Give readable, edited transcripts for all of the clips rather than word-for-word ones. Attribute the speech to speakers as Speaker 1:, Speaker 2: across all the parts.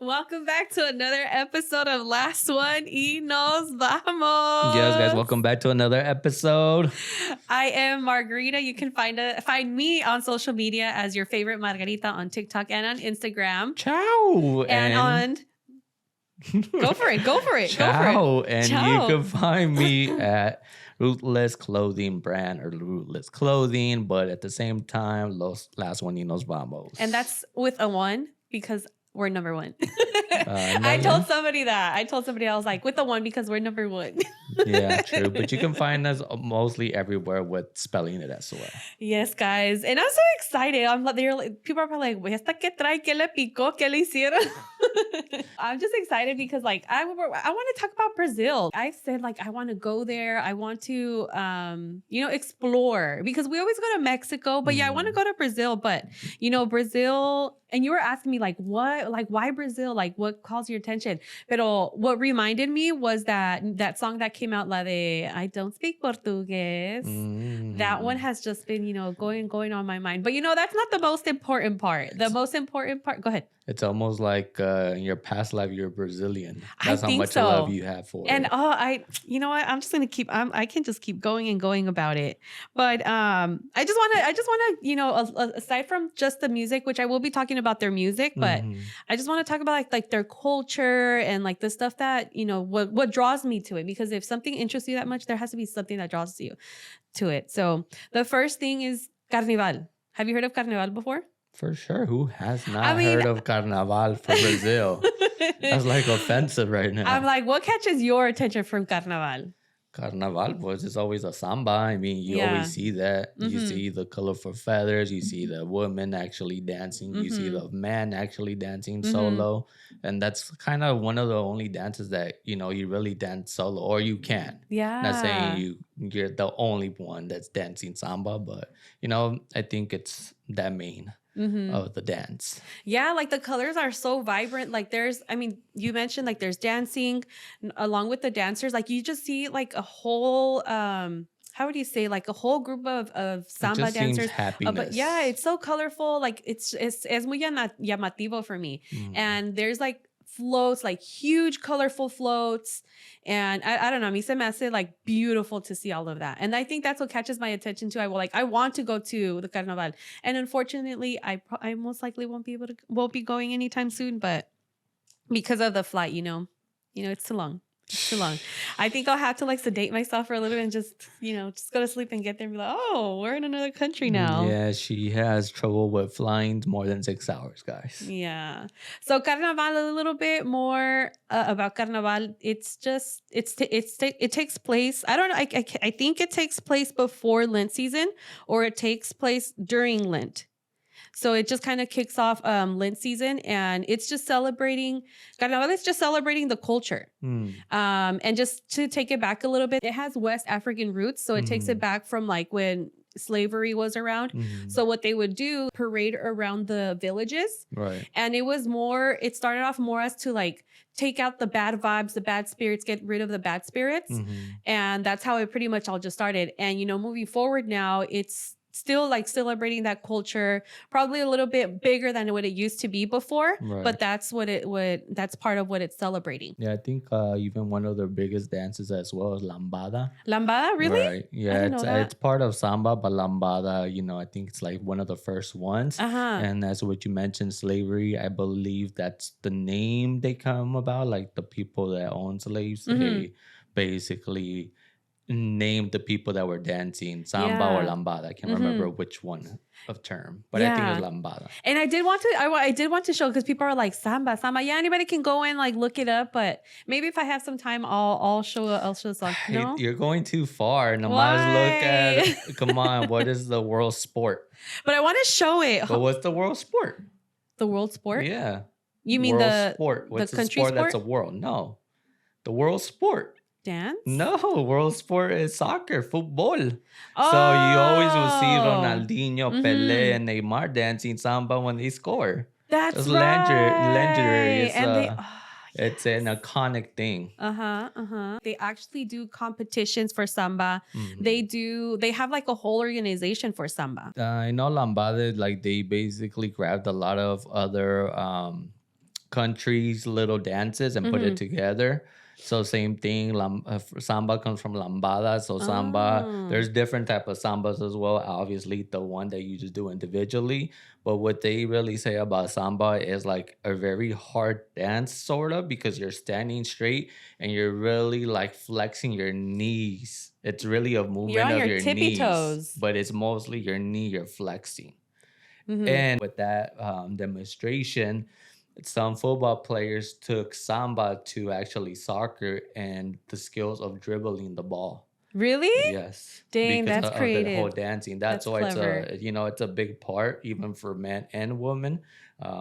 Speaker 1: Welcome back to another episode of Last One y Nos Vamos.
Speaker 2: Yes, guys, welcome back to another episode.
Speaker 1: I am Margarita. You can find me on social media as your favorite Margarita on TikTok and on Instagram.
Speaker 2: Ciao.
Speaker 1: Go for it.
Speaker 2: Ciao. And
Speaker 1: Ciao.
Speaker 2: you can find me at Ruthless Clothing Brand or Ruthless Clothing, but at the same time, Last One y Nos Vamos.
Speaker 1: And that's with a one because we're number one. I told somebody I was like, with the one because we're number one.
Speaker 2: Yeah, true. But you can find us mostly everywhere with spelling it as well.
Speaker 1: Yes, guys. And I'm so excited. People are probably like, ¿esta qué trae? ¿Qué le picó? ¿Qué le hicieron? I'm just excited because I want to talk about Brazil. I said I want to go there. I want to, explore because we always go to Mexico, but I want to go to Brazil. But, Brazil, and you were asking me why Brazil? What calls your attention? Pero what reminded me was that song that came out, la de I Don't Speak Portuguese. That one has just been, going on my mind. But that's not the most important part. The most important part, go ahead.
Speaker 2: It's almost like in your past life, you're Brazilian. That's how much
Speaker 1: so.
Speaker 2: love you have for it.
Speaker 1: And you know what? I'm just gonna I can just keep going and going about it. But I just wanna, aside from just the music, which I will be talking about their music, but I just want to talk about like their culture and like the stuff that what draws me to it. Because if something interests you that much, there has to be something that draws you to it. So the first thing is Carnival. Have you heard of Carnival before?
Speaker 2: For sure. Who has not heard of Carnival for Brazil? That's offensive right now.
Speaker 1: I'm like, what catches your attention from Carnival?
Speaker 2: Carnival was just always a samba. I mean, you always see that. You see the colorful feathers. You see the woman actually dancing. You see the man actually dancing solo. And that's kind of one of the only dances that, you really dance solo or you can.
Speaker 1: Yeah.
Speaker 2: Not saying you're the only one that's dancing samba, but, I think it's that main. Of the dance. Yeah,
Speaker 1: the colors are so vibrant. You mentioned there's dancing along with the dancers. You just see a whole how would you say a whole group of samba dancers.
Speaker 2: Happiness.
Speaker 1: But yeah, it's so colorful. It's muy llamativo for me. And there's floats, huge colorful floats. And I don't know, me se me hace beautiful to see all of that. And I think that's what catches my attention too. I want to go to the Carnival. And unfortunately, I most likely won't be going anytime soon, but because of the flight, it's too long. It's too long. I think I'll have to sedate myself for a little bit and just go to sleep and get there and be like, oh, we're in another country now.
Speaker 2: Yeah, she has trouble with flying more than 6 hours, guys.
Speaker 1: Yeah. So Carnival, a little bit more about Carnival. It takes place. I don't know. I think it takes place before Lent season or it takes place during Lent. So it just kind of kicks off Lent season, and it's just celebrating Carnival. It's just celebrating the culture. And just to take it back a little bit, it has West African roots. So it takes it back from when slavery was around. So what they would do, parade around the villages.
Speaker 2: Right.
Speaker 1: And it started off more as to take out the bad vibes, the bad spirits, get rid of the bad spirits. And that's how it pretty much all just started. And, moving forward now, it's still celebrating that culture, probably a little bit bigger than what it used to be before, but that's that's part of what it's celebrating.
Speaker 2: Yeah, I think even one of their biggest dances as well is lambada.
Speaker 1: Lambada, really?
Speaker 2: Right. Yeah, it's part of samba, but lambada, I think it's one of the first ones. And that's what you mentioned, slavery. I believe that's the name they come about, the people that own slaves. They basically named the people that were dancing samba or lambada. I can't remember which one of term, but I think it was lambada.
Speaker 1: And I did want to show because people are like samba. Yeah, anybody can go and look it up, but maybe if I have some time, I'll show the song. No?
Speaker 2: You're going too far. No, might as look at. Come on, what is the world sport?
Speaker 1: But I want to show it.
Speaker 2: But what's the world sport?
Speaker 1: The world sport?
Speaker 2: Yeah.
Speaker 1: You mean
Speaker 2: world
Speaker 1: the
Speaker 2: sport? What's
Speaker 1: the
Speaker 2: the
Speaker 1: country
Speaker 2: sport
Speaker 1: sport?
Speaker 2: that's a world? No, the world sport.
Speaker 1: Dance?
Speaker 2: No, world sport is soccer, football. So you always will see Ronaldinho, Pelé, and Neymar dancing samba when they score.
Speaker 1: That's
Speaker 2: it's
Speaker 1: right.
Speaker 2: legendary. It's an iconic thing.
Speaker 1: They actually do competitions for samba. They have a whole organization for samba.
Speaker 2: I know lambada, they basically grabbed a lot of other countries' little dances and put it together. So same thing. Samba comes from lambada. So samba,
Speaker 1: Oh.
Speaker 2: there's different type of sambas as well. Obviously, the one that you just do individually. But what they really say about samba is like a very hard dance, sort of, because you're standing straight and you're really like flexing your knees. It's really a
Speaker 1: You're
Speaker 2: movement
Speaker 1: on
Speaker 2: of
Speaker 1: your
Speaker 2: your
Speaker 1: tippy
Speaker 2: knees,
Speaker 1: toes.
Speaker 2: but it's mostly your knee you're flexing. And with that demonstration, some football players took samba to actually soccer and the skills of dribbling the ball.
Speaker 1: Really?
Speaker 2: Yes,
Speaker 1: Dang,
Speaker 2: because
Speaker 1: that's
Speaker 2: of the whole
Speaker 1: creative.
Speaker 2: dancing.
Speaker 1: That's
Speaker 2: That's why
Speaker 1: clever.
Speaker 2: it's a big part even for men and women.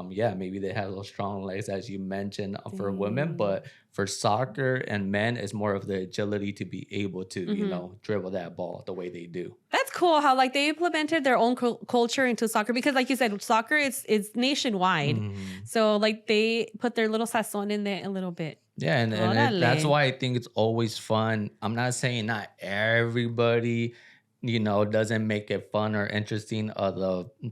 Speaker 2: Yeah, maybe they have those strong legs as you mentioned for women,
Speaker 1: Dang.
Speaker 2: but for soccer and men, it's more of the agility to be able to dribble that ball the way they do.
Speaker 1: That's cool how like they implemented their own culture into soccer because like you said, soccer is nationwide. So like they put their little sazon in there a little bit.
Speaker 2: Yeah, and that's
Speaker 1: Órale.
Speaker 2: why I think it's always fun. I'm not saying not everybody, doesn't make it fun or interesting of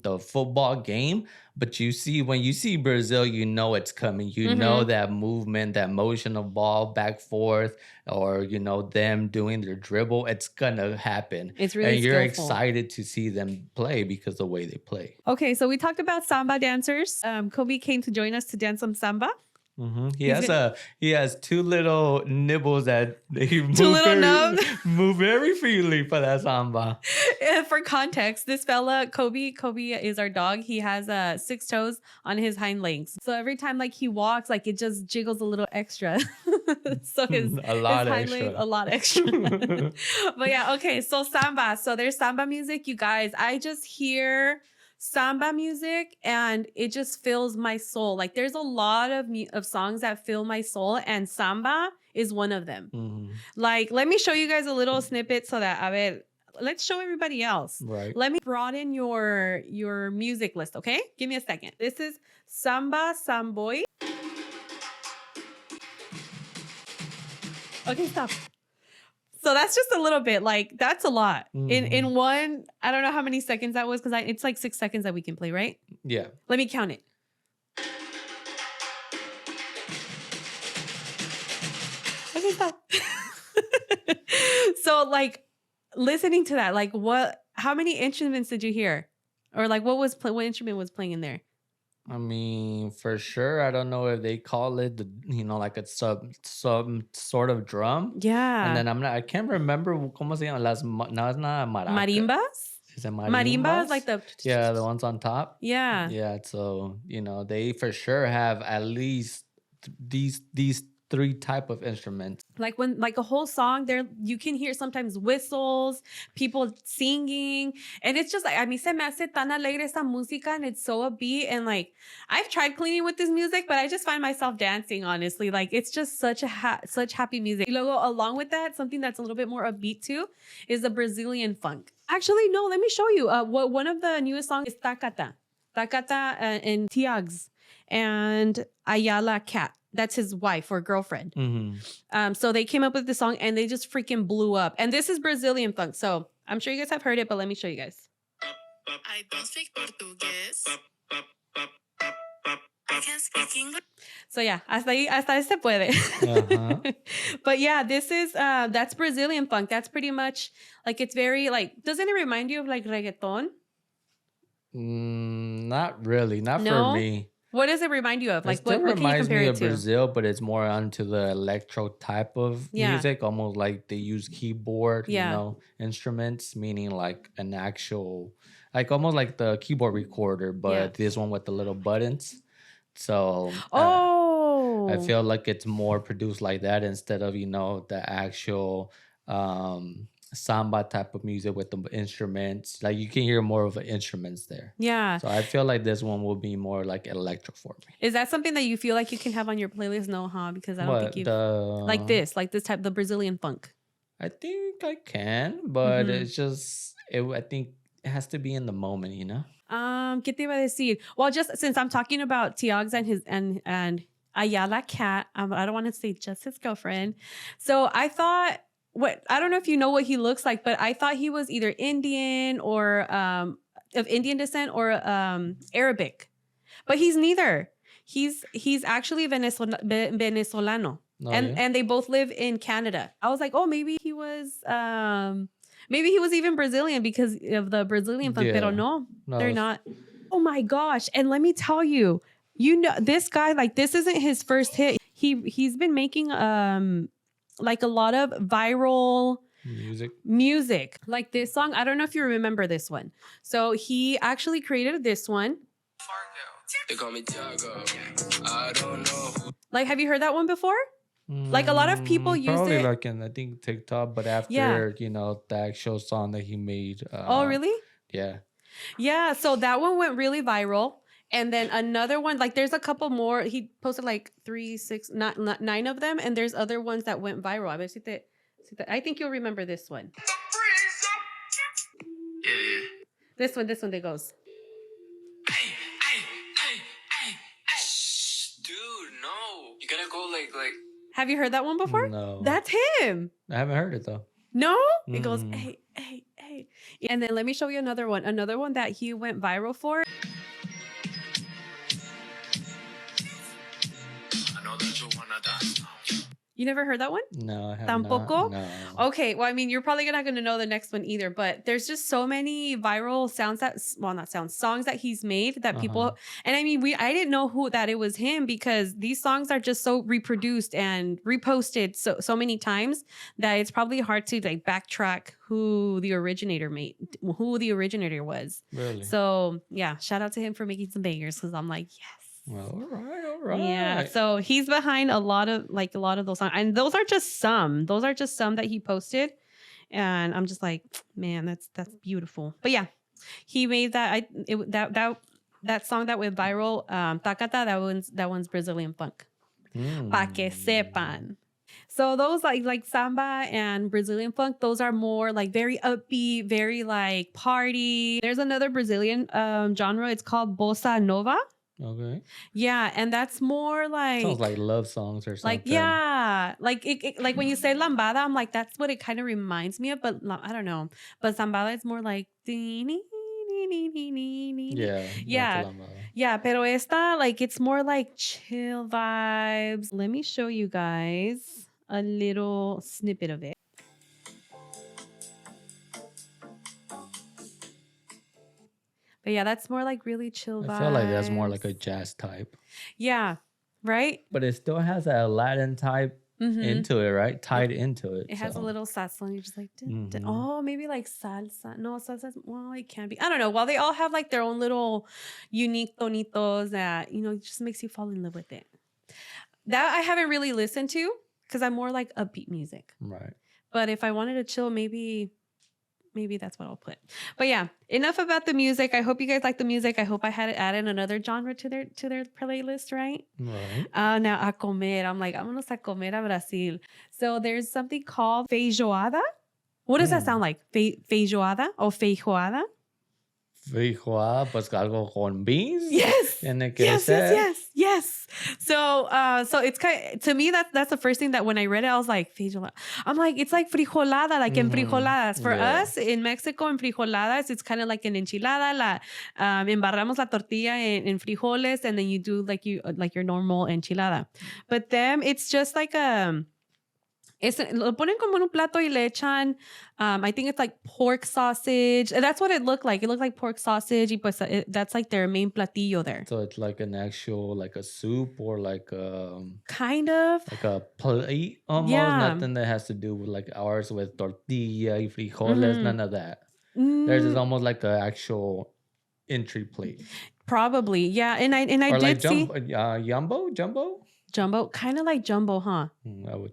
Speaker 2: the football game, but you see when you see Brazil, you know it's coming. You know that movement, that motion of ball back forth, or them doing their dribble. It's gonna happen,
Speaker 1: It's really
Speaker 2: and you're
Speaker 1: skillful.
Speaker 2: excited to see them play because the way they play.
Speaker 1: Okay, so we talked about samba dancers. Kobe came to join us to dance some samba.
Speaker 2: He has two little nibbles that they move very freely for that samba.
Speaker 1: For context, this fella Kobe is our dog. He has 6 toes on his hind legs, so every time like he walks, like it just jiggles a little extra. So his hind leg a lot extra. But yeah, okay. So samba. So there's samba music, you guys. I just hear samba music and it just fills my soul. Like there's a lot of songs that fill my soul and samba is one of them. Like let me show you guys a little snippet so that let's show everybody else.
Speaker 2: Right.
Speaker 1: Let me broaden your music list, okay? Give me a second. This is Samba Samboy. Okay, stop. So that's just a little bit, like that's a lot. In one, I don't know how many seconds that was because it's like 6 seconds that we can play, right?
Speaker 2: Yeah.
Speaker 1: Let me count it. Okay, stop. So like listening to that, like how many instruments did you hear? Or like what instrument was playing in there?
Speaker 2: I mean, for sure. I don't know if they call it like a some sort of drum.
Speaker 1: Yeah.
Speaker 2: And then I can't remember cómo se llama no, it's not maraca.
Speaker 1: Marimbas?
Speaker 2: Is it
Speaker 1: Marimbas, like the
Speaker 2: the ones on top.
Speaker 1: Yeah.
Speaker 2: Yeah. So they for sure have at least these 3 type of instruments.
Speaker 1: Like when like a whole song there, you can hear sometimes whistles, people singing, and it's just like a mí se me hace tan alegre esta música and it's so upbeat, and like I've tried cleaning with this music, but I just find myself dancing, honestly. Like it's just such happy music. Y luego along with that, something that's a little bit more upbeat too is the Brazilian funk. Actually, no, let me show you. What one of the newest songs is Takata and Tiags and Ayala Cat. That's his wife or girlfriend. So they came up with this song and they just freaking blew up. And this is Brazilian funk. So I'm sure you guys have heard it, but let me show you guys.
Speaker 3: I don't speak Portuguese. I can speak English.
Speaker 1: So yeah, hasta ahí se puede. But yeah, this is that's Brazilian funk. That's pretty much like it's very like, doesn't it remind you of like reggaeton?
Speaker 2: Not really. Not for me.
Speaker 1: What does it remind you of? Like, what can you
Speaker 2: reminds
Speaker 1: compare
Speaker 2: me
Speaker 1: it
Speaker 2: of
Speaker 1: to?
Speaker 2: Brazil, but it's more onto the electro type of music, almost like they use keyboard, instruments, meaning like an actual, like almost like the keyboard recorder, but this one with the little buttons. So I feel like it's more produced like that instead of the actual samba type of music with the instruments. Like you can hear more of the instruments there.
Speaker 1: Yeah.
Speaker 2: So I feel like this one will be more like electro for me.
Speaker 1: Is that something that you feel like you can have on your playlist? No, huh? Because I don't think you like this type, the Brazilian funk.
Speaker 2: I think I can, but it's just I think it has to be in the moment,
Speaker 1: ¿Qué te iba a decir? Well, just since I'm talking about Tiags and his and Ayala Cat, I don't want to say just his girlfriend. So I thought, I don't know if you know what he looks like, but I thought he was either Indian or of Indian descent or Arabic, but he's neither. He's actually Venezolano.
Speaker 2: Oh,
Speaker 1: And they both live in Canada. I was like, oh, maybe he was even Brazilian because of the Brazilian funk.
Speaker 2: Yeah.
Speaker 1: Pero no, they're
Speaker 2: it's-
Speaker 1: not. Oh my gosh. And let me tell you, this guy, like, this isn't his first hit. He's been making like a lot of viral music. Like this song. I don't know if you remember this one. So he actually created this one.
Speaker 3: They call me Tiago. I don't know.
Speaker 1: Like, have you heard that one before? Like a lot of people use
Speaker 2: probably
Speaker 1: it.
Speaker 2: like in I think TikTok, but after the actual song that he made.
Speaker 1: Oh, really?
Speaker 2: Yeah.
Speaker 1: Yeah. So that one went really viral. And then another one, like there's a couple more. He posted like 3, 6, 9 of them. And there's other ones that went viral. I think you'll remember this one.
Speaker 3: Yeah.
Speaker 1: This one that goes.
Speaker 3: Dude, no. You gotta go like.
Speaker 1: Have you heard that one before?
Speaker 2: No.
Speaker 1: That's him.
Speaker 2: I haven't heard it though.
Speaker 1: No? It goes, hey. And then let me show you another one. Another one that he went viral for.
Speaker 3: I know that you wanna dance.
Speaker 1: You never heard that one?
Speaker 2: No, I have
Speaker 1: Tampoco?
Speaker 2: not. No.
Speaker 1: Okay, well, I mean, you're probably not going to know the next one either, but there's just so many viral songs that he's made that people, and I mean, I didn't know that it was him because these songs are just so reproduced and reposted so many times that it's probably hard to like backtrack who the originator was.
Speaker 2: Really?
Speaker 1: So yeah, shout out to him for making some bangers because I'm like, yes.
Speaker 2: Well, all right.
Speaker 1: Yeah, so he's behind a lot of those songs, and those are just some. Those are just some that he posted, and I'm just like, man, that's beautiful. But yeah, he made that. That song that went viral, Takata. That one's Brazilian funk. Pa que sepan. So those like samba and Brazilian funk, those are more like very upbeat, very like party. There's another Brazilian genre. It's called bossa nova.
Speaker 2: Okay.
Speaker 1: Yeah, and that's more like
Speaker 2: sounds like love songs or something.
Speaker 1: like like it like when you say lambada, I'm like that's what it kind of reminds me of, but I don't know. But sambada is more like
Speaker 2: yeah.
Speaker 1: Yeah, pero esta like it's more like chill vibes. Let me show you guys a little snippet of it. But yeah, that's more like really chill vibes.
Speaker 2: I feel like that's more like a jazz type.
Speaker 1: Yeah, right?
Speaker 2: But it still has a Latin type into it, right? Tied into it.
Speaker 1: It has a little salsa, and you're just like, oh, maybe like salsa. No, salsa. Well, it can be. I don't know. Well, they all have like their own little unique tonitos that it just makes you fall in love with it. That I haven't really listened to because I'm more like upbeat music.
Speaker 2: Right.
Speaker 1: But if I wanted to chill, maybe that's what I'll put. But yeah, enough about the music. I hope you guys like the music. I hope I had added another genre to their playlist, right?
Speaker 2: Right.
Speaker 1: Now, a comer. I'm like, vámonos a comer a Brazil. So there's something called feijoada. What does that sound like? Feijoada or feijoada?
Speaker 2: Feijoada, pues algo con beans.
Speaker 1: Yes.
Speaker 2: Tiene que ser.
Speaker 1: Yes. So it's to me that's the first thing that when I read it I was like feijoada. I'm like it's like frijolada, like en frijoladas. For us in Mexico, en frijoladas, it's kind of like an enchilada. Embarramos la tortilla en frijoles, and then you do like your normal enchilada. But them, it's just like lo ponen como en un plato y le echan, I think it's like pork sausage. And that's what it looked like. It looked like pork sausage. Y pues that's like their main platillo there.
Speaker 2: So it's like an actual, like a soup or like
Speaker 1: kind of.
Speaker 2: Like a plate almost.
Speaker 1: Yeah.
Speaker 2: Nothing that has to do with like ours with tortilla y frijoles. None of that. Theirs is almost like an actual entry plate.
Speaker 1: Probably. Yeah. And I did
Speaker 2: like
Speaker 1: see.
Speaker 2: Jumbo?
Speaker 1: Kind of like jumbo, huh?
Speaker 2: Gumbo.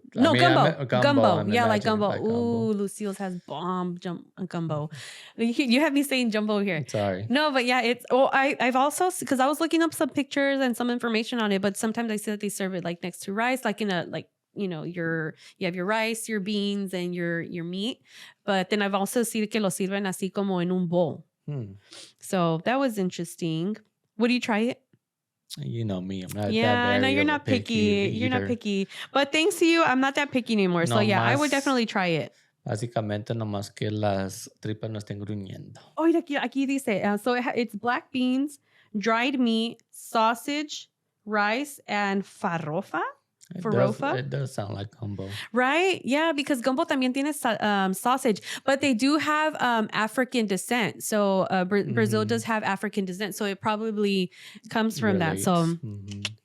Speaker 1: Yeah, like gumbo.
Speaker 2: Like
Speaker 1: Ooh, Lucille's has bomb gumbo. You have me saying jumbo here.
Speaker 2: Sorry.
Speaker 1: No, but yeah, it's. Oh, I've also because I was looking up some pictures and some information on it, but sometimes I see that they serve it like next to rice, like in a like you have your rice, your beans, and your meat. But then I've also seen que lo sirven así como en un bowl. So that was interesting. Would you try it?
Speaker 2: You know me. I'm not
Speaker 1: yeah,
Speaker 2: that
Speaker 1: no, you're not picky. You're not picky. But thanks to you, I'm not that picky anymore. So yeah, I would definitely try it.
Speaker 2: Básicamente, nomás que las tripas no estén gruñendo.
Speaker 1: Oh, aquí dice. So it's black beans, dried meat, sausage, rice, and farofa.
Speaker 2: It does sound like gumbo.
Speaker 1: Right? Yeah, because gumbo también tiene sausage, but they do have African descent. So Brazil does have African descent. So it probably comes from that. So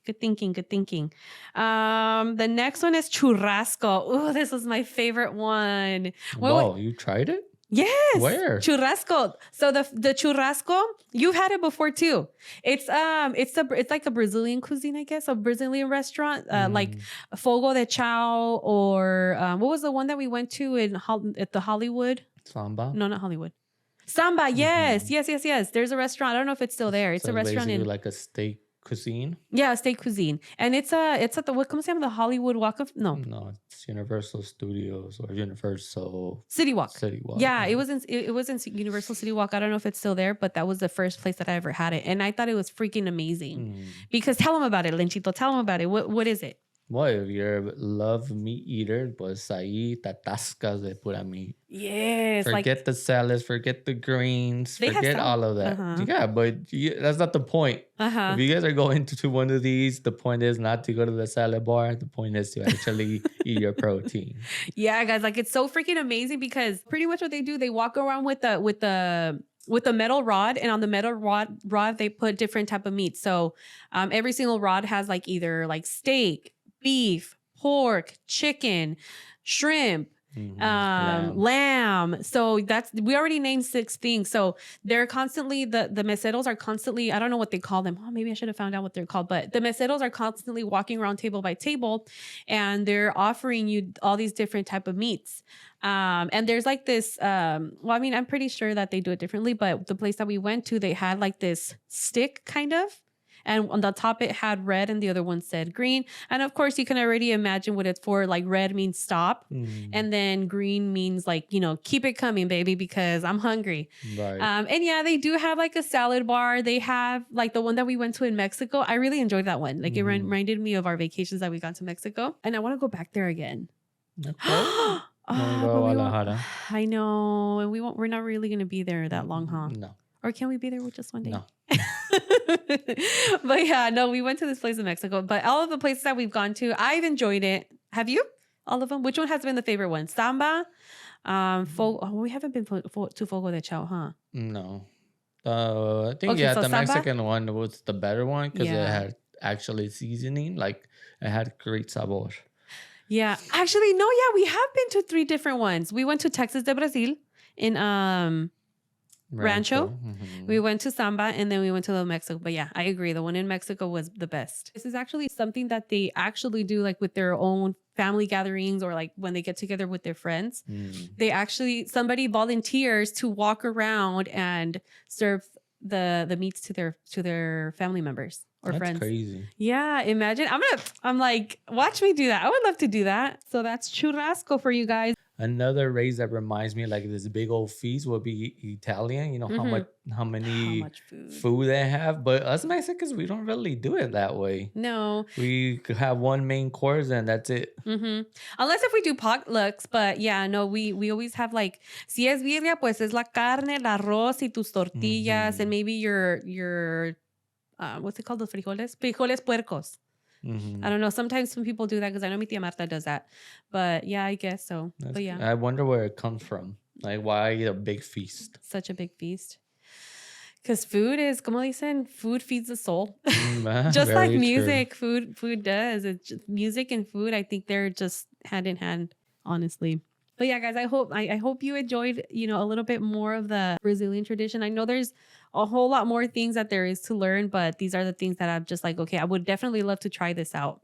Speaker 1: good thinking, good thinking. The next one is churrasco. Oh, this was my favorite one.
Speaker 2: Wow, you tried it?
Speaker 1: Yes.
Speaker 2: Where?
Speaker 1: Churrasco. So the churrasco, you've had it before too. It's like a Brazilian cuisine, I guess, a Brazilian restaurant, like Fogo de Chao, or what was the one that we went to at the Hollywood?
Speaker 2: Samba?
Speaker 1: No, not Hollywood. Samba. Yes. There's a restaurant. I don't know if it's still there. It's a restaurant in
Speaker 2: like a steak cuisine.
Speaker 1: Yeah, steak cuisine, and it's at the what comes from the Hollywood Walk of No,
Speaker 2: it's Universal Studios or Universal
Speaker 1: City Walk. Yeah,
Speaker 2: Uh-huh.
Speaker 1: it was in Universal City Walk. I don't know if it's still there, but that was the first place that I ever had it, and I thought it was freaking amazing. Because tell them about it, Lenchito. Tell them about it. What is it?
Speaker 2: Well, if you're a love meat eater, pues ahí te atascas de pura meat.
Speaker 1: Yes.
Speaker 2: Forget the salads, forget the greens, forget all of that. Yeah, but that's not the point. If you guys are going to one of these, the point is not to go to the salad bar. The point is to actually eat your protein.
Speaker 1: Yeah, guys, like it's so freaking amazing because pretty much what they do, they walk around with the metal rod, and on the metal rod they put different type of meat. So every single rod has like either like steak, beef, pork, chicken, shrimp, lamb. So we already named 6 things. So they're constantly the meseros are constantly, I don't know what they call them. Oh, maybe I should have found out what they're called, but the meseros are constantly walking around table by table, and they're offering you all these different type of meats. And there's like this, well, I mean, I'm pretty sure that they do it differently, but the place that we went to, they had like this stick kind of, and on the top it had red and the other one said green. And of course you can already imagine what it's for. Like red means stop. And then green means like, keep it coming, baby, because I'm hungry.
Speaker 2: Right.
Speaker 1: And yeah, they do have like a salad bar. They have like the one that we went to in Mexico. I really enjoyed that one. Like it reminded me of our vacations that we got to Mexico. And I want to go back there again.
Speaker 2: Okay.
Speaker 1: I know. And we're not really going to be there that long, huh?
Speaker 2: No.
Speaker 1: Or can we be there with just one day?
Speaker 2: No.
Speaker 1: But yeah, no, we went to this place in Mexico. But all of the places that we've gone to, I've enjoyed it. Have you? All of them? Which one has been the favorite one? Samba? We haven't been to Fogo de Chao, huh?
Speaker 2: No. I think, so the Samba? Mexican one was the better one because it had actually seasoning. Like, it had great sabor.
Speaker 1: Yeah. Actually, no, yeah, we have been to 3 different ones. We went to Texas de Brazil in Rancho. We went to Samba, and then we went to the Mexico. But yeah, I agree. The one in Mexico was the best. This is actually something that they actually do like with their own family gatherings, or like when they get together with their friends. They actually, somebody volunteers to walk around and serve the meats to their family members or friends.
Speaker 2: That's crazy.
Speaker 1: Yeah, imagine. I'm like, watch me do that. I would love to do that. So that's churrasco for you guys.
Speaker 2: Another race that reminds me like this big old feast would be Italian. You know how many food they have, but us Mexicans, we don't really do it that way.
Speaker 1: No,
Speaker 2: we have one main course and that's it.
Speaker 1: Unless if we do potlucks, but yeah, no, we always have like, si es birria, pues es la carne, el arroz y tus tortillas, and maybe your what's it called, los frijoles puercos. I don't know. Sometimes some people do that because I know mi tía Marta does that. But yeah, I guess so. But yeah.
Speaker 2: I wonder where it comes from. Like, why a big feast?
Speaker 1: Such a big feast. Because food is, como dicen, food feeds the soul. Just like music, true. Food does. It's just, music and food, I think they're just hand in hand, honestly. But yeah, guys, I hope you enjoyed, a little bit more of the Brazilian tradition. I know there's a whole lot more things that there is to learn, but these are the things that I'm just like, okay, I would definitely love to try this out.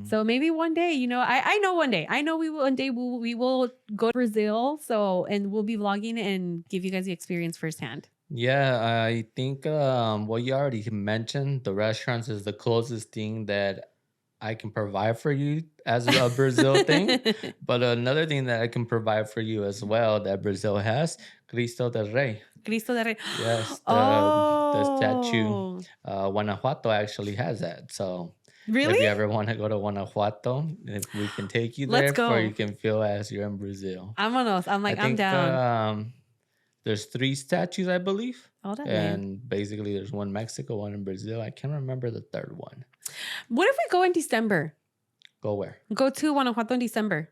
Speaker 1: So maybe one day, I know one day. I know we will go to Brazil. And we'll be vlogging and give you guys the experience firsthand.
Speaker 2: Yeah, I think what you already mentioned, the restaurants is the closest thing that I can provide for you as a Brazil thing. But another thing that I can provide for you as well that Brazil has, Cristo del Rey.
Speaker 1: Cristo del Rey.
Speaker 2: Yes, the statue. Guanajuato actually has that. So
Speaker 1: really,
Speaker 2: if you ever want to go to Guanajuato, we can take you there.
Speaker 1: Let's go.
Speaker 2: Or you can feel as you're in Brazil.
Speaker 1: I'm down.
Speaker 2: There's 3 statues, I believe.
Speaker 1: Oh, that
Speaker 2: and basically there's one in Mexico, one in Brazil. I can't remember the third one.
Speaker 1: What if we go in December?
Speaker 2: Go where?
Speaker 1: Go to Guanajuato in December.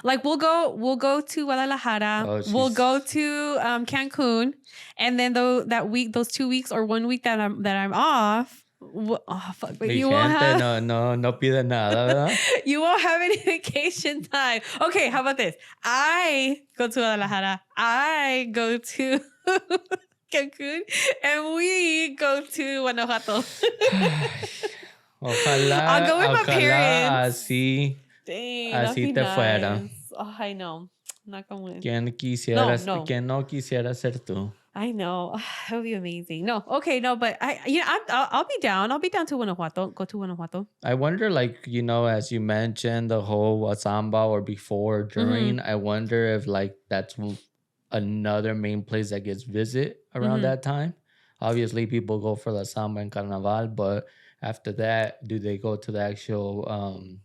Speaker 1: Like we'll go to Guadalajara.
Speaker 2: Oh,
Speaker 1: we'll go to Cancun, and then those 2 weeks or 1 week that I'm off. Fuck! But you won't have
Speaker 2: no pide nada, ¿verdad?
Speaker 1: you won't have any vacation time. Okay, how about this? I go to Guadalajara. I go to Cancun, and we go to Guanajuato.
Speaker 2: Ojalá,
Speaker 1: I'll go with my parents.
Speaker 2: Así,
Speaker 1: Dang,
Speaker 2: así te
Speaker 1: nice.
Speaker 2: fuera.
Speaker 1: Oh, I know. Not going.
Speaker 2: ¿Quién no quisiera ser tú?
Speaker 1: I know. That would be amazing. No, okay, no, but I'll be down. I'll be down to Guanajuato. Go to Guanajuato.
Speaker 2: I wonder, like, as you mentioned, the whole Samba or before, during, I wonder if, like, that's another main place that gets visit around that time. Obviously, people go for the Samba and Carnival, but after that, do they go to the actual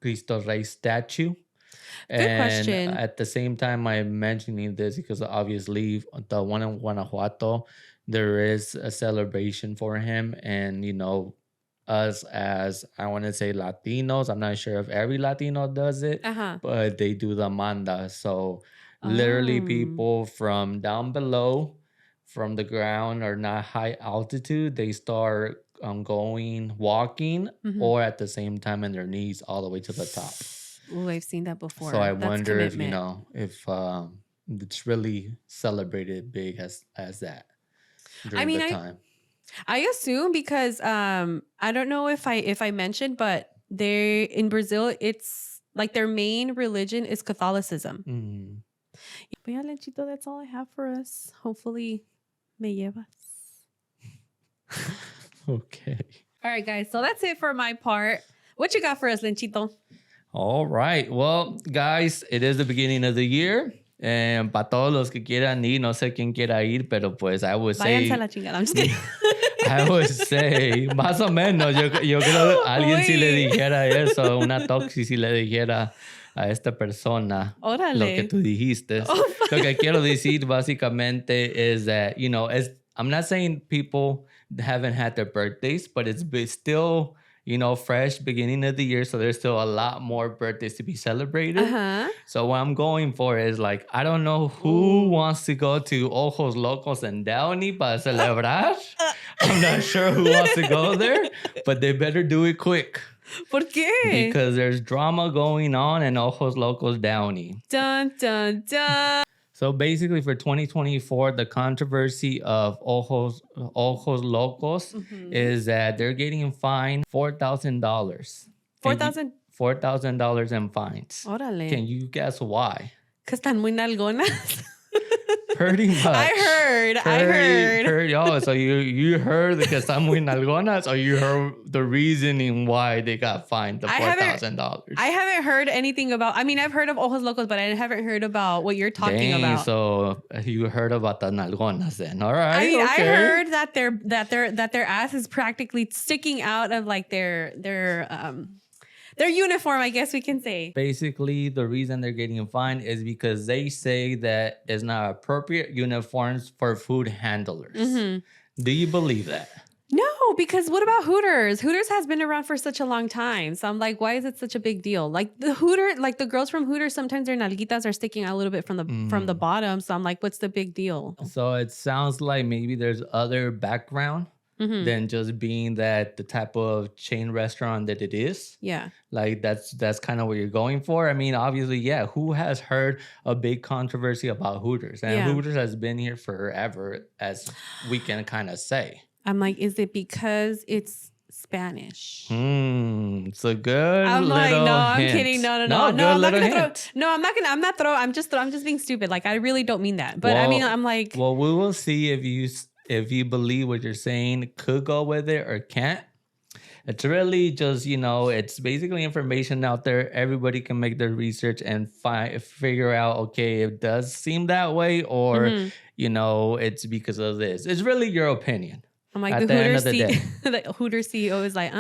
Speaker 2: Cristo Rey statue?
Speaker 1: Good question.
Speaker 2: At the same time, I'm mentioning this because obviously the one in Guanajuato, there is a celebration for him. And, us as, I want to say Latinos, I'm not sure if every Latino does it, but they do the manda. So literally people from down below, from the ground or not high altitude, they start walking or at the same time in their knees all the way to the top.
Speaker 1: Oh, I've seen that before.
Speaker 2: So I wonder if it's really celebrated big as that during the time.
Speaker 1: I assume because I don't know if I mentioned, but they in Brazil, it's like their main religion is Catholicism. But yeah, Lenchito, that's all I have for us. Hopefully, me llevas.
Speaker 2: Okay.
Speaker 1: All right, guys. So that's it for my part. What you got for us, Lenchito?
Speaker 2: All right. Well, guys, it is the beginning of the year. And para todos los que quieran ir, no sé quién quiera ir, pero pues I would say...
Speaker 1: Váyanse a la chingada. I'm just kidding.
Speaker 2: I would say, más o menos, yo creo que alguien si le dijera eso, una toxi si le dijera a esta persona lo que tú dijiste. Lo que quiero decir básicamente is that, I'm not saying people haven't had their birthdays, but it's still... fresh beginning of the year. So there's still a lot more birthdays to be celebrated. So what I'm going for is like, I don't know who wants to go to Ojos Locos and Downey para celebrar. I'm not sure who wants to go there, but they better do it quick.
Speaker 1: ¿Por qué?
Speaker 2: Because there's drama going on in Ojos Locos Downey.
Speaker 1: Dun, dun, dun.
Speaker 2: So basically for 2024, the controversy of Ojos Locos is that they're getting fined $4,000. $4,000 in fines.
Speaker 1: Órale.
Speaker 2: Can you guess why?
Speaker 1: Because están muy nalgonas.
Speaker 2: Pretty much.
Speaker 1: I heard.
Speaker 2: Oh, so you heard because están muy nalgonas, or you heard the reasoning why they got fined the $4,000?
Speaker 1: I haven't heard anything about. I mean, I've heard of Ojos Locos, but I haven't heard about what you're talking about.
Speaker 2: So you heard about the nalgonas then? All right.
Speaker 1: I mean,
Speaker 2: okay.
Speaker 1: I heard that their ass is practically sticking out of like their uniform, I guess we can say.
Speaker 2: Basically, the reason they're getting fined is because they say that it's not appropriate uniforms for food handlers. Do you believe that?
Speaker 1: No, because what about Hooters? Hooters has been around for such a long time. So I'm like, why is it such a big deal? Like the girls from Hooters, sometimes their nalguitas are sticking out a little bit from the bottom. So I'm like, what's the big deal?
Speaker 2: So it sounds like maybe there's other background than just being the type of chain restaurant that it is.
Speaker 1: Yeah.
Speaker 2: Like that's kind of what you're going for. I mean, obviously, yeah, who has heard a big controversy about Hooters? And Hooters has been here forever, as we can kind of say.
Speaker 1: I'm like, is it because it's Spanish?
Speaker 2: It's a good
Speaker 1: I'm
Speaker 2: little
Speaker 1: like, no, I'm
Speaker 2: hint.
Speaker 1: kidding. No, I'm not gonna throw. No, I'm not throw. I'm just being stupid. Like, I really don't mean that. But I mean, I'm like,
Speaker 2: well, we will see if you believe what you're saying could go with it or can't. It's really just, it's basically information out there. Everybody can make their research and figure out, okay, it does seem that way, or, it's because of this. It's really your opinion.
Speaker 1: I'm like, the Hooter CEO is like,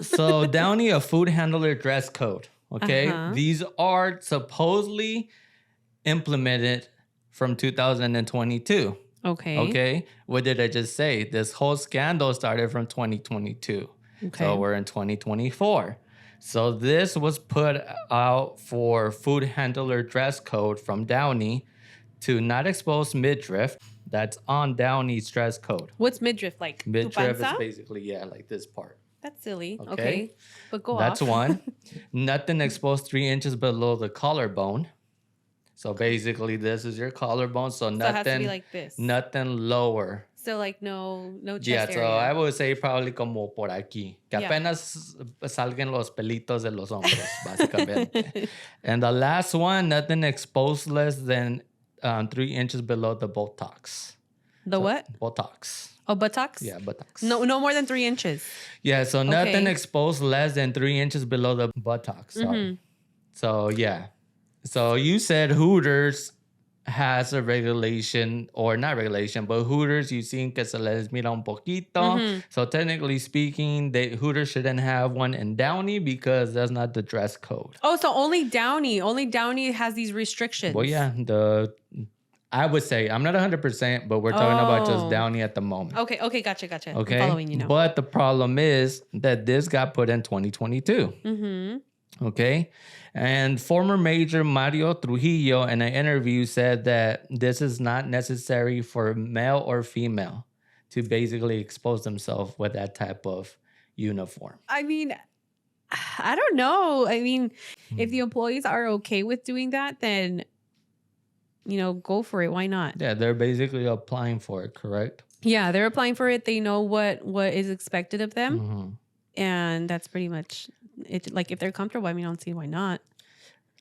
Speaker 2: So Downey, a food handler dress code. Okay. These are supposedly implemented from 2022.
Speaker 1: Okay.
Speaker 2: What did I just say? This whole scandal started from 2022.
Speaker 1: Okay.
Speaker 2: So we're in 2024. So this was put out for food handler dress code from Downey to not expose midriff. That's on Downey's dress code.
Speaker 1: What's midriff like?
Speaker 2: Midriff is
Speaker 1: panza?
Speaker 2: basically, like this part.
Speaker 1: That's silly.
Speaker 2: Okay.
Speaker 1: Okay. But go
Speaker 2: That's
Speaker 1: off.
Speaker 2: one. Nothing exposed 3 inches below the collarbone. So basically, this is your collarbone. So nothing.
Speaker 1: So it has to be like this.
Speaker 2: Nothing lower.
Speaker 1: So like no chest
Speaker 2: Yeah,
Speaker 1: area.
Speaker 2: so I would say probably como por aquí. Que
Speaker 1: Yeah.
Speaker 2: apenas salgan los pelitos de los hombros, básicamente. And the last one, nothing exposed less than 3 inches below the buttocks.
Speaker 1: The what?
Speaker 2: Buttocks.
Speaker 1: Oh, buttocks?
Speaker 2: Yeah, buttocks.
Speaker 1: No more than 3 inches.
Speaker 2: Yeah, so nothing
Speaker 1: Okay.
Speaker 2: exposed less than 3 inches below the buttocks. Sorry. So yeah. So you said Hooters has a regulation, or not regulation, but Hooters, you seen que se les mira un poquito. So technically speaking, Hooters shouldn't have one in Downey because that's not the dress code.
Speaker 1: Oh, so only Downey has these restrictions.
Speaker 2: Well, yeah, I would say, I'm not 100%, but we're talking about just Downey at the moment.
Speaker 1: Okay, gotcha.
Speaker 2: Okay.
Speaker 1: I'm following you now.
Speaker 2: But the problem is that this got put in 2022. Okay. And former Major Mario Trujillo in an interview said that this is not necessary for male or female to basically expose themselves with that type of uniform.
Speaker 1: I mean, I don't know. I mean, if the employees are okay with doing that, then, go for it. Why not?
Speaker 2: Yeah, they're basically applying for it, correct?
Speaker 1: Yeah, they're applying for it. They know what is expected of them. And that's pretty much it. Like, if they're comfortable, I don't see why not.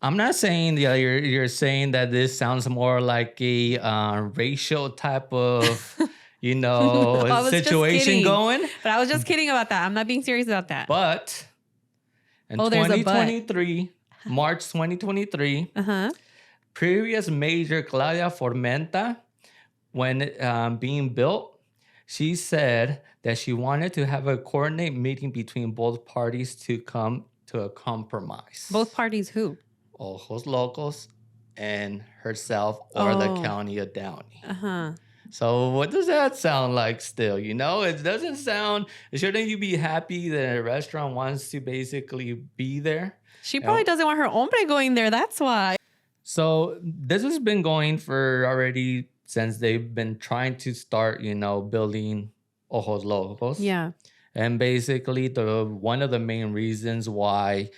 Speaker 2: I'm not saying you're saying that this sounds more like a racial type of situation going.
Speaker 1: But I was just kidding about that. I'm not being serious about that.
Speaker 2: But in
Speaker 1: there's a but.
Speaker 2: 2023, March 2023, previous Major Claudia Formenta, when being built, she said that she wanted to have a coordinate meeting between both parties to come to a compromise.
Speaker 1: Both parties who?
Speaker 2: Ojos Locos and herself, or the county of Downey. So what does that sound like still? It doesn't sound, shouldn't you be happy that a restaurant wants to basically be there?
Speaker 1: She probably doesn't want her hombre going there. That's why.
Speaker 2: So this has been going for already since they've been trying to start, building Ojos Locos.
Speaker 1: Yeah.
Speaker 2: And basically one of the main reasons why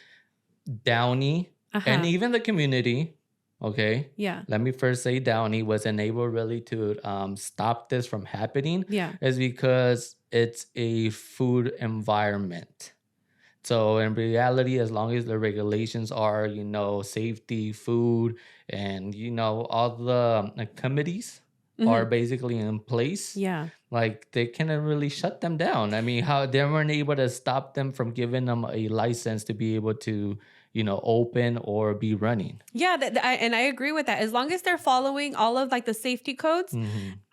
Speaker 2: Downey and even the community, okay?
Speaker 1: Yeah.
Speaker 2: Let me first say Downey wasn't able really to stop this from happening.
Speaker 1: Yeah.
Speaker 2: Is because it's a food environment. So in reality, as long as the regulations are, safety, food, and, all the committees are basically in place.
Speaker 1: Yeah.
Speaker 2: Like they cannot really shut them down. I mean, how they weren't able to stop them from giving them a license to be able to, open or be running.
Speaker 1: Yeah, and I agree with that. As long as they're following all of like the safety codes,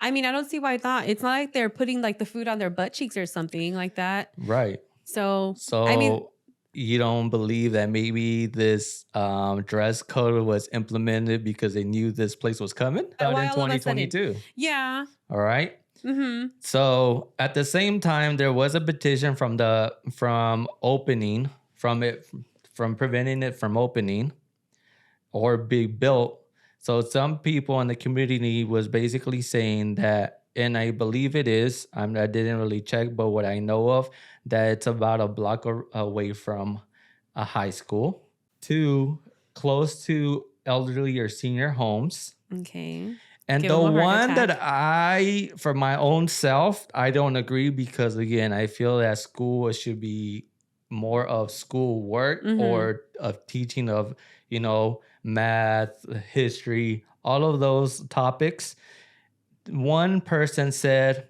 Speaker 1: I don't see why not. It's not like they're putting like the food on their butt cheeks or something like that.
Speaker 2: Right.
Speaker 1: So
Speaker 2: you don't believe that maybe this dress code was implemented because they knew this place was coming out in 2022?
Speaker 1: Yeah.
Speaker 2: All right. So at the same time, there was a petition from preventing it from opening or being built. So some people in the community was basically saying that, and I believe it is, I didn't really check, but what I know of, that it's about a block away from a high school, close to elderly or senior homes.
Speaker 1: Okay.
Speaker 2: And the one that for my own self, I don't agree because, again, I feel that school should be more of school work or of teaching of, math, history, all of those topics. One person said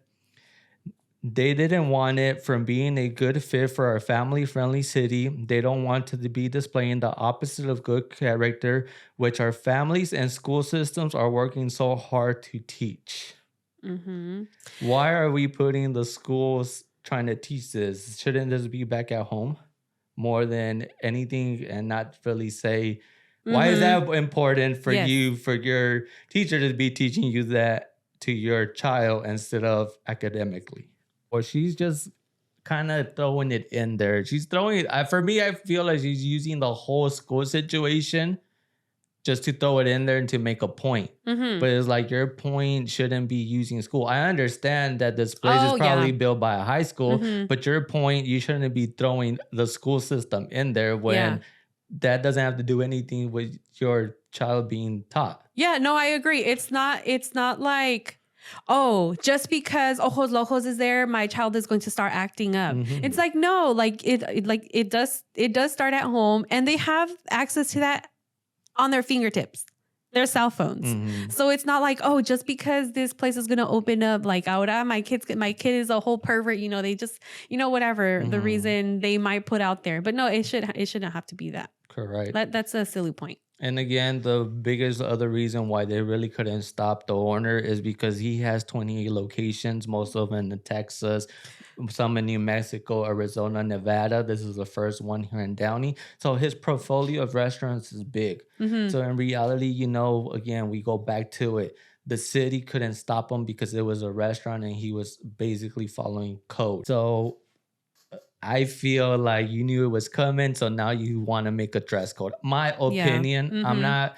Speaker 2: they didn't want it from being a good fit for our family-friendly city. They don't want to be displaying the opposite of good character, which our families and school systems are working so hard to teach. Why are we putting the schools trying to teach this? Shouldn't this be back at home more than anything and not really say, why is that important for you, for your teacher to be teaching you that to your child instead of academically? Or she's just kind of throwing it in there. She's throwing it. For me, I feel like she's using the whole school situation just to throw it in there and to make a point. But it's like your point shouldn't be using school. I understand that this place is probably built by a high school, but your point, you shouldn't be throwing the school system in there when that doesn't have to do anything with your child being taught.
Speaker 1: Yeah, no, I agree. It's not like, oh, just because Ojos Locos is there, my child is going to start acting up. It's like, no, like it does start at home, and they have access to that on their fingertips, their cell phones. So it's not like, oh, just because this place is going to open up, like, ahora my kid is a whole pervert, you know, they just, you know, whatever the reason they might put out there. But no, it shouldn't have to be that.
Speaker 2: Correct.
Speaker 1: That's a silly point.
Speaker 2: And again, the biggest other reason why they really couldn't stop the owner is because he has 28 locations, most of them in Texas, some in New Mexico, Arizona, Nevada. This is the first one here in Downey. So his portfolio of restaurants is big. So in reality, you know, again, we go back to it. The city couldn't stop him because it was a restaurant and he was basically following code. So I feel like you knew it was coming, so now you want to make a dress code. My opinion, I'm not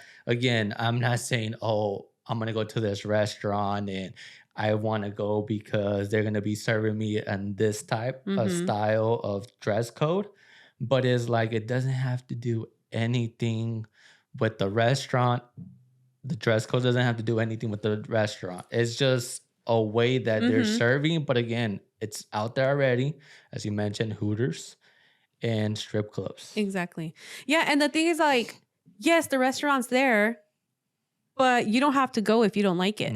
Speaker 2: saying, oh, I'm going to go to this restaurant and I want to go because they're going to be serving me in this type of style of dress code. But it's like, it doesn't have to do anything with the restaurant. The dress code doesn't have to do anything with the restaurant. It's just a way that they're serving. But again, it's out there already, as you mentioned, Hooters and strip clubs.
Speaker 1: Exactly. Yeah, and the thing is, like, yes, the restaurant's there, but you don't have to go if you don't like it.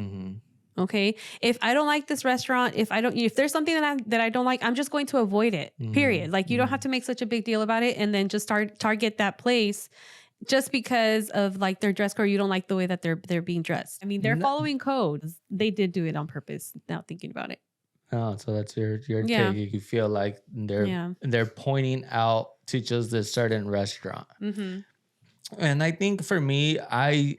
Speaker 1: Okay. If I don't like this restaurant, if there's something that I don't like, I'm just going to avoid it. Period. Like, you don't have to make such a big deal about it and then just target that place just because of like their dress code. You don't like the way that they're being dressed. I mean, they're following codes. They did do it on purpose. Now thinking about it.
Speaker 2: Oh, so that's your take. You feel like they're pointing out to just this certain restaurant. And I think for me, I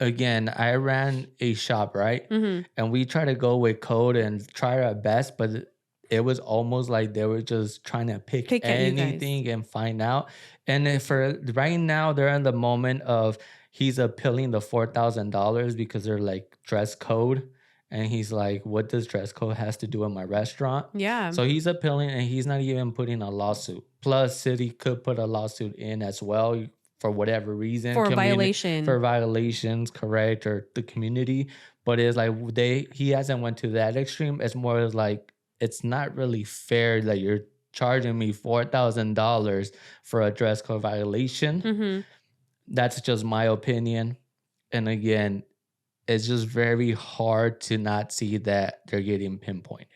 Speaker 2: ran a shop, right? And we try to go with code and try our best, but it was almost like they were just trying to pick anything and find out. And for right now, they're in the moment of he's appealing the $4,000 because they're like dress code. And he's like, what does dress code has to do with my restaurant? Yeah. So he's appealing and he's not even putting a lawsuit. Plus, city could put a lawsuit in as well for whatever reason. For violation. For violations, correct, or the community. But it's like he hasn't went to that extreme. It's more like, it's not really fair that you're charging me $4,000 for a dress code violation. That's just my opinion. And again, it's just very hard to not see that they're getting pinpointed.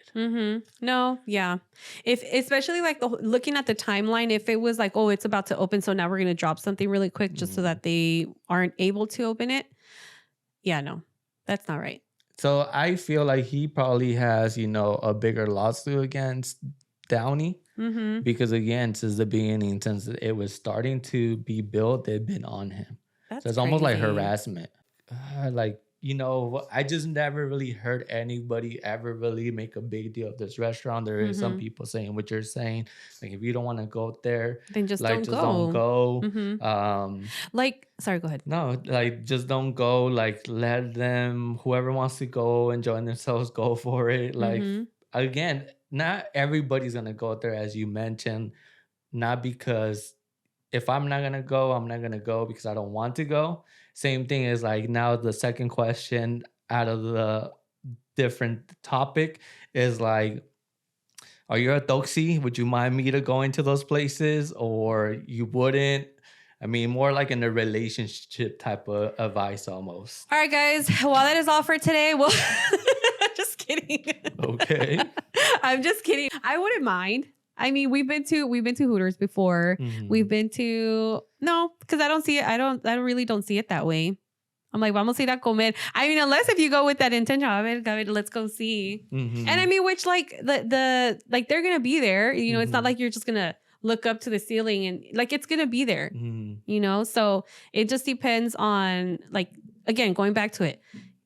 Speaker 2: No, yeah. Especially like looking at the timeline, if it was like, oh, it's about to open, so now we're going to drop something really quick just so that they aren't able to open it. Yeah, no, that's not right. So I feel like he probably has, a bigger lawsuit against Downey because again, since the beginning, since it was starting to be built, they've been on him. So it's almost like harassment. I just never really heard anybody ever really make a big deal of this restaurant. There is some people saying what you're saying. Like, if you don't want to go there, then just don't go.
Speaker 1: Sorry, go ahead.
Speaker 2: No, just don't go. Like, let them, whoever wants to go enjoy themselves, go for it. Like, again, not everybody's going to go there, as you mentioned. Not because if I'm not going to go, I'm not going to go because I don't want to go. Same thing is like now the second question out of the different topic is like, are you a toxi? Would you mind me to go into those places or you wouldn't? I mean, more like in a relationship type of advice almost.
Speaker 1: All right, guys. Well, that is all for today. Well, just kidding. Okay. I'm just kidding. I wouldn't mind. I mean, we've been to Hooters before. We've been to because I don't see it. I really don't see it that way. I'm like, vamos a ir a comer. I mean, unless if you go with that intention, let's go see. And I mean, which like the they're gonna be there. It's not like you're just gonna look up to the ceiling and like it's gonna be there. So it just depends on again, going back to it.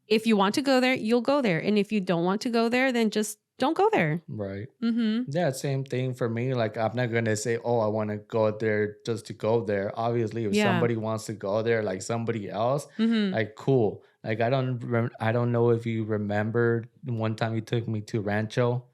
Speaker 1: If you want to go there, you'll go there, and if you don't want to go there, then just don't go there.
Speaker 2: Right. Yeah, same thing for me. Like, I'm not gonna say, oh, I want to go there just to go there. Obviously, if somebody wants to go there, like somebody else, like cool. Like, I don't know if you remember one time you took me to Rancho,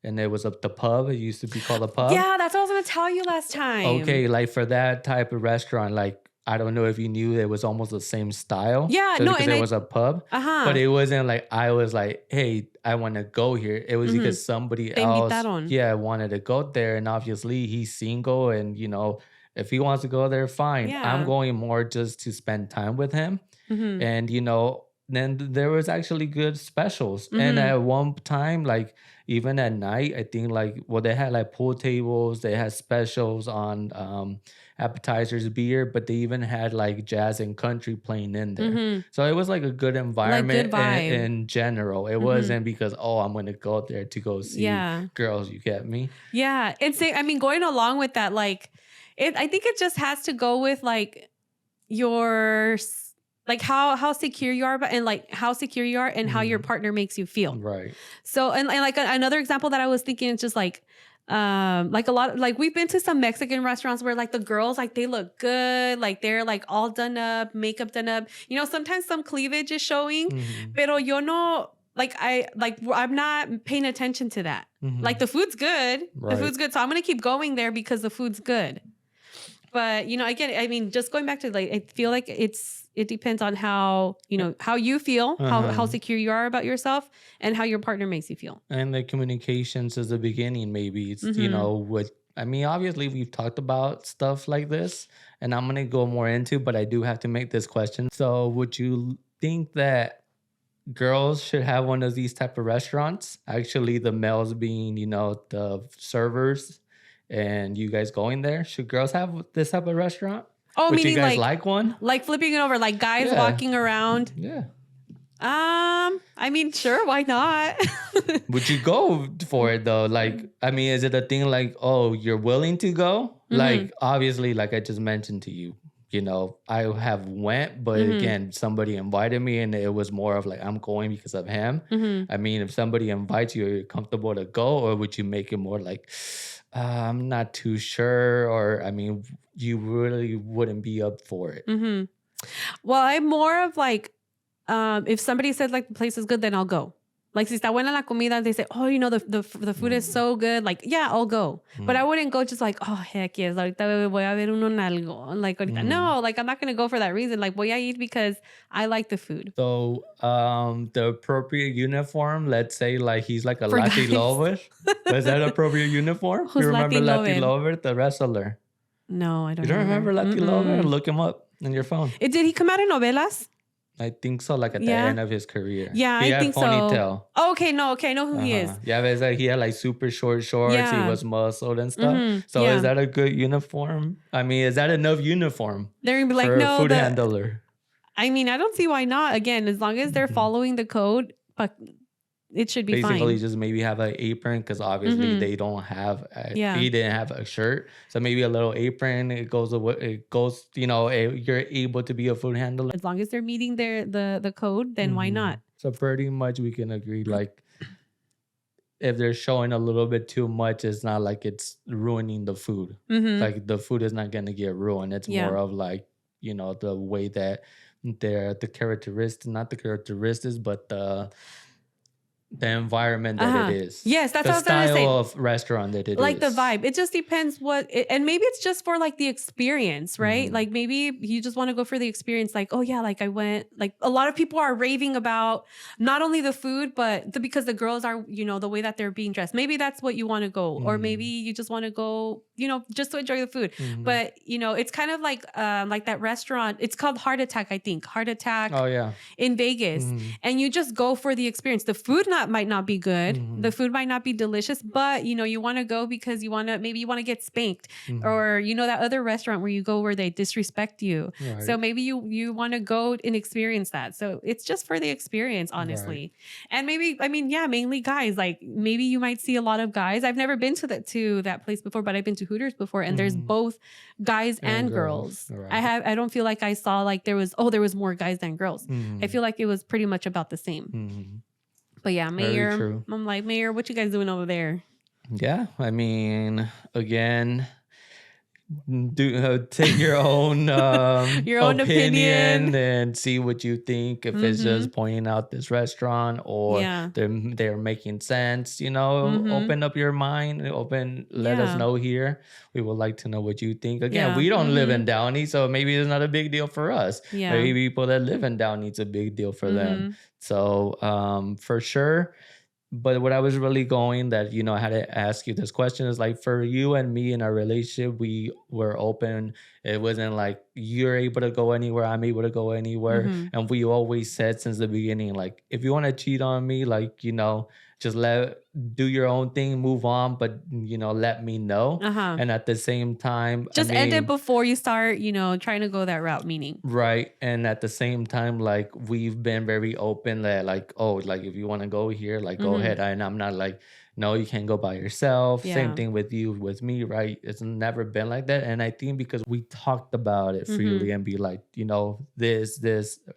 Speaker 2: and it was the pub. It used to be called a pub.
Speaker 1: Yeah, that's what I was gonna tell you last time.
Speaker 2: Okay, like for that type of restaurant, like I don't know if you knew it was almost the same style.
Speaker 1: Yeah,
Speaker 2: just
Speaker 1: no,
Speaker 2: because
Speaker 1: and
Speaker 2: it was a pub. But it wasn't like I was like, hey, I want to go here. It was because somebody else, wanted to go there, and obviously he's single, and if he wants to go there, fine.
Speaker 1: Yeah.
Speaker 2: I'm going more just to spend time with him, and then there was actually good specials, and at one time, like even at night, I think they had like pool tables, they had specials on appetizers, beer, but they even had like jazz and country playing in there. So it was like a good environment in general. It wasn't because, oh, I'm going to go there to go see girls. You get me?
Speaker 1: Yeah. Going along with that, like I think it just has to go with like your, like how secure you are, and like how secure you are and how your partner makes you feel.
Speaker 2: Right.
Speaker 1: So, and like another example that I was thinking is just like a lot, like we've been to some Mexican restaurants where like the girls, like they look good, like they're like all done up, makeup done up. Sometimes some cleavage is showing, pero yo no, I'm not paying attention to that. Like the food's good, the food's good, so I'm gonna keep going there because the food's good. But again, just going back to like, I feel like it depends on how how you feel, how secure you are about yourself, and how your partner makes you feel.
Speaker 2: And the communications is the beginning. Maybe it's obviously we've talked about stuff like this, and I'm gonna go more into, but I do have to make this question. So, would you think that girls should have one of these type of restaurants? Actually, the males being the servers, and you guys going there. Should girls have this type of restaurant?
Speaker 1: Oh,
Speaker 2: would
Speaker 1: meaning
Speaker 2: you guys like one?
Speaker 1: Like flipping it over, like guys walking around.
Speaker 2: Yeah.
Speaker 1: Sure, why not?
Speaker 2: Would you go for it though? Like, is it a thing like, oh, you're willing to go? Like, obviously, like I just mentioned to you, I have went, but again, somebody invited me, and it was more of like, I'm going because of him. If somebody invites you, are you comfortable to go, or would you make it more like, I'm not too sure, or you really wouldn't be up for it?
Speaker 1: Well, I'm more of like, if somebody says like the place is good, then I'll go. Like, si está buena la comida, they say, oh, the food is so good. Like, yeah, I'll go. But I wouldn't go just like, oh, heck yes, ahorita voy a ver uno nalgo. Like, ahorita. No, like, I'm not going to go for that reason. Like, voy a eat because I like the food.
Speaker 2: So, the appropriate uniform, let's say like he's like a Latin Lover. Is that appropriate uniform?
Speaker 1: Who's
Speaker 2: you remember
Speaker 1: Latin
Speaker 2: Lover, the wrestler?
Speaker 1: No, I don't.
Speaker 2: You don't remember Latin Lover? Look him up on your phone.
Speaker 1: Did he come out in novelas?
Speaker 2: I think so, like at the end of his career.
Speaker 1: Yeah,
Speaker 2: he
Speaker 1: I think
Speaker 2: ponytail.
Speaker 1: So. Oh, okay, I know who he is.
Speaker 2: Yeah, but it's like he had like super short shorts. He was muscled and stuff. So is that a good uniform? Is that enough uniform?
Speaker 1: They're gonna be like,
Speaker 2: for
Speaker 1: no,
Speaker 2: a food handler.
Speaker 1: I don't see why not. Again, as long as they're following the code, but it should be
Speaker 2: basically
Speaker 1: fine.
Speaker 2: Just maybe have an apron, because obviously they don't have he didn't have a shirt, so maybe a little apron. It goes you're able to be a food handler
Speaker 1: as long as they're meeting the code, then why not?
Speaker 2: So pretty much we can agree, like if they're showing a little bit too much, it's not like it's ruining the food. Like the food is not gonna get ruined. It's more of like the way that they're not the characteristics, but the environment that it is.
Speaker 1: Yes, that's
Speaker 2: the
Speaker 1: what I was
Speaker 2: style
Speaker 1: gonna
Speaker 2: of restaurant that it
Speaker 1: like
Speaker 2: is.
Speaker 1: the vibe. It just depends and maybe it's just for like the experience, right? Like maybe you just want to go for the experience. Like, oh yeah, like I went, like a lot of people are raving about not only the food, but because the girls are, the way that they're being dressed. Maybe that's what you want to go. Or maybe you just want to go, just to enjoy the food. But, it's kind of like that restaurant. It's called Heart Attack, I think. Heart Attack.
Speaker 2: Oh yeah.
Speaker 1: In Vegas. And you just go for the experience. The food might not be good. The food might not be delicious, but you want to go because you want to get spanked, or that other restaurant where you go where they disrespect you. Right. So maybe you want to go and experience that. So it's just for the experience, honestly. Right. And maybe mainly guys. Like maybe you might see a lot of guys. I've never been to that place before, but I've been to Hooters before, and there's both guys and girls. Right. I don't feel like I saw like there was more guys than girls. I feel like it was pretty much about the same. But yeah,
Speaker 2: Very
Speaker 1: Mayor,
Speaker 2: true.
Speaker 1: I'm like, Mayor, what you guys doing over there?
Speaker 2: Yeah, I mean, again, take your own
Speaker 1: Your own opinion.
Speaker 2: and see what you think. If it's just pointing out this restaurant or
Speaker 1: Yeah.
Speaker 2: they're making sense, you know, open up your mind, let us
Speaker 1: Yeah.
Speaker 2: know here. We would like to know what you think. Again,
Speaker 1: Yeah.
Speaker 2: we don't live in Downey, so maybe it's not a big deal for us.
Speaker 1: Yeah.
Speaker 2: Maybe people that live in Downey, it's a big deal for them. So for sure. But what I was really going that, you know, I had to ask you this question is like, for you and me in our relationship, we were open. It wasn't like you're able to go anywhere, I'm able to go anywhere. And we always said since the beginning, like, if you want to cheat on me, like, you know, just do your own thing, move on, but, you know, let me know. And at the same time,
Speaker 1: just end it before you start, you know, trying to go that route, meaning.
Speaker 2: Right. And at the same time, like, we've been very open that, like, oh, like, if you want to go here, like, go ahead. And I'm not like, no, you can't go by yourself. Same thing with you, with me, right? It's never been like that. And I think because we talked about it freely and be like, you know, this,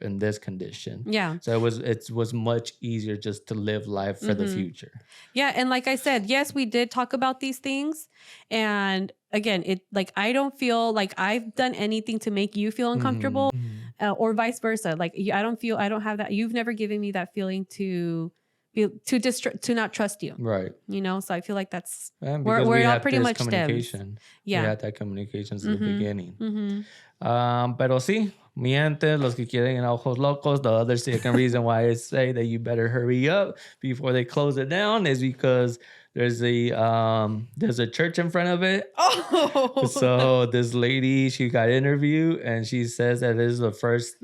Speaker 2: and this condition. Yeah. So it was much easier just to live life for the future.
Speaker 1: Yeah. And like I said, yes, we did talk about these things. And again, it like, I don't feel like I've done anything to make you feel uncomfortable or vice versa. Like I don't have that. You've never given me that feeling to not trust you. Right. You know, so I feel like that's we're all pretty much
Speaker 2: communication. Yeah. We had that communication since the beginning. Pero sí, mientes, los que quieren ir a Ojos Locos. The other second reason why I say that you better hurry up before they close it down is because there's a church in front of it. Oh. So this lady, she got interviewed and she says that this is the first,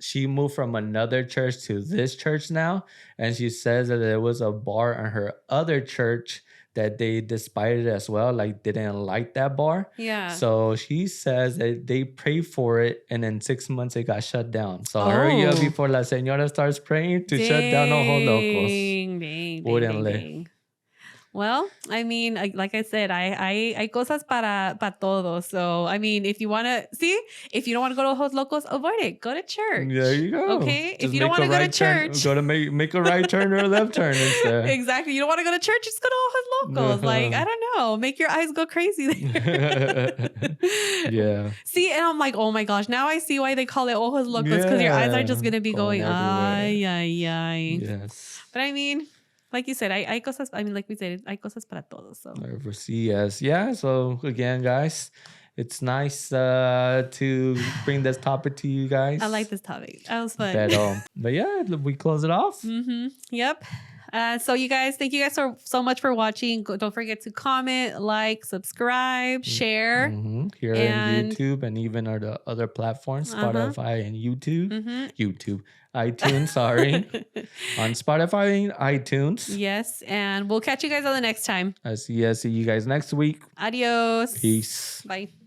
Speaker 2: she moved from another church to this church now. And she says that there was a bar in her other church that they despised it as well. Like, they didn't like that bar. Yeah. So she says that they prayed for it. And in 6 months, it got shut down. So hurry up before la señora starts praying to shut down Ojos Locos.
Speaker 1: Dang. Well, I mean, like I said, hay cosas para todos. So, I mean, if you want to if you don't want to go to Ojos Locos, avoid it. Go to church.
Speaker 2: There you go.
Speaker 1: Okay. Just if you don't want to go to church,
Speaker 2: go to make a right turn or a left turn instead.
Speaker 1: Exactly. You don't want to go to church, just go to Ojos Locos. Like, I don't know. Make your eyes go crazy there. Yeah. See, and I'm like, oh my gosh, now I see why they call it Ojos Locos, because your eyes are just going to be going, ay, ay, ay. Yes. But I mean, like you said, hay cosas, I mean, like we said, hay cosas para todos. So.
Speaker 2: Yes. Yeah. So again, guys, it's nice to bring this topic to you guys.
Speaker 1: I like this topic. That was fun.
Speaker 2: But yeah, we close it off.
Speaker 1: Yep. So you guys, thank you guys so much for watching. Don't forget to comment, like, subscribe, share.
Speaker 2: Here on YouTube and even on the other platforms, Spotify and iTunes, sorry. On Spotify and iTunes.
Speaker 1: Yes, and we'll catch you guys on the next time.
Speaker 2: See you guys next week.
Speaker 1: Adios.
Speaker 2: Peace.
Speaker 1: Bye.